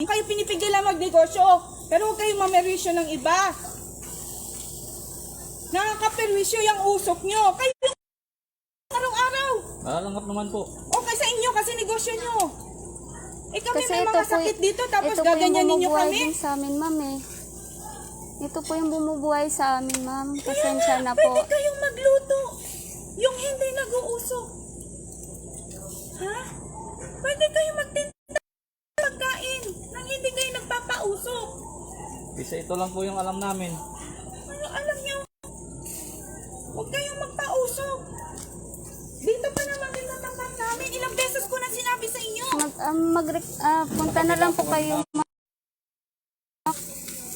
Kayo pinipigilan magnegosyo, pero huwag kayong mamerisyo ng iba. Nakakaperwisyo yung usok nyo. Kayo araw-araw. Malangat naman po. Okay sa inyo kasi negosyo nyo. Kami Kasi may mga sakit dito tapos gaganyanin nyo kami. Din sa amin, ma'am eh. Ito po yung bumubuhay sa amin, ma'am. Pasensya na po. Pwede kayong magluto. Yung hindi nag-uusok. Ha? Pwede kayong magtinda pagkain nang hindi kayo nagpapausok. Isa ito lang po yung alam namin. Ano alam nyo? Huwag kayong magpausok. Dito pa naman din natanggap namin. Ilang beses ko na sinabi sa inyo. Punta na lang po kayo, ma'am.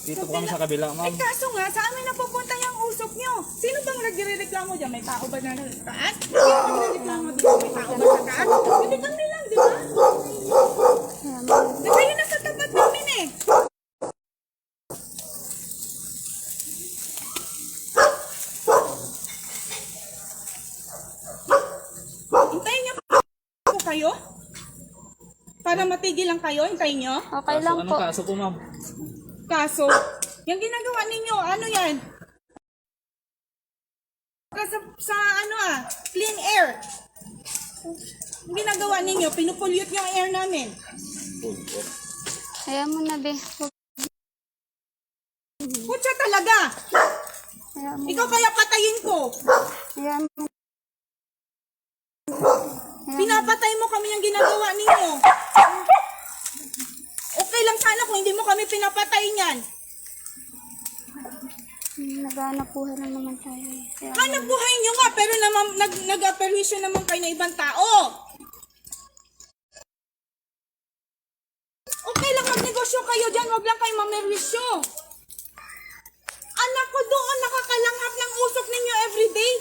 Dito po kami sa kabila, ma'am. Kaso nga, sa amin napupunta yung usok nyo. Sino bang nagre-reklamo dyan? May tao ba na nagtaas? Sino nagre-reklamo dito? May tao ba sa taas? Hindi kami lang, di ba? Di kayo nasa tapat namin eh. Hintayin nyo po kayo? Para matigil lang kayo? Hintayin nyo? Okay lang Anong po. kaso po, ma'am? Kaso, yung ginagawa ninyo, ano yan? Clean air. Yung ginagawa ninyo, pinupollute nyo ang air namin. Kaya mo na, be. Putya talaga. Kaya mo. Ikaw kaya patayin ko. Kaya mo. Pinapatay mo kami yung ginagawa ninyo. Okay lang sana kung hindi mo kami pinapatay niyan. Naghanap buhay lang naman tayo. Kaya Hanap buhay nyo nga, pero nag-aperwisyo naman kayo na ibang tao. Okay lang magnegosyo kayo dyan, wag lang kayo mamerwisyo. Anak ko doon, nakakalanghap ng usok ninyo everyday.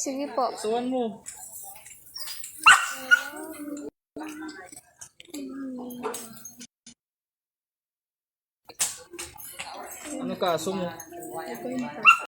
sige po. Suwan mo. Ano kaso mo?